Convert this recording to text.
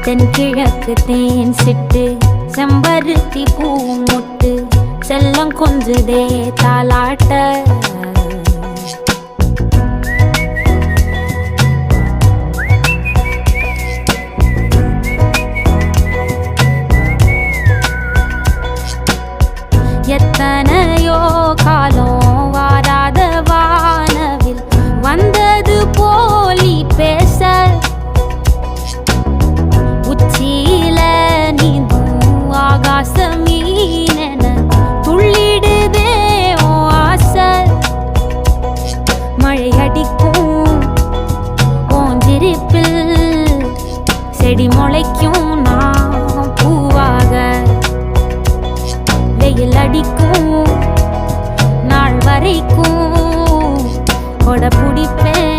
தென்கிழக்கு தேன் சிட்டு செம்பருத்தி பூ முட்டு செல்லம் கொஞ்சுதே தாலாட்ட எத்தனையோ காலம் வாராத வானவில் வந்தது போலி பேச உச்சியில நீந்தும் ஆகாச மீனென துள்ளிடுதே ஓ ஆசை மழை அடிக்கும் ஓஞ்சிருப்பில் செடி முளைக்கும் நான் பூவாக வெயில் அடிக்கும் நாள் வரைக்கும் கொடை பிடிப்பேன்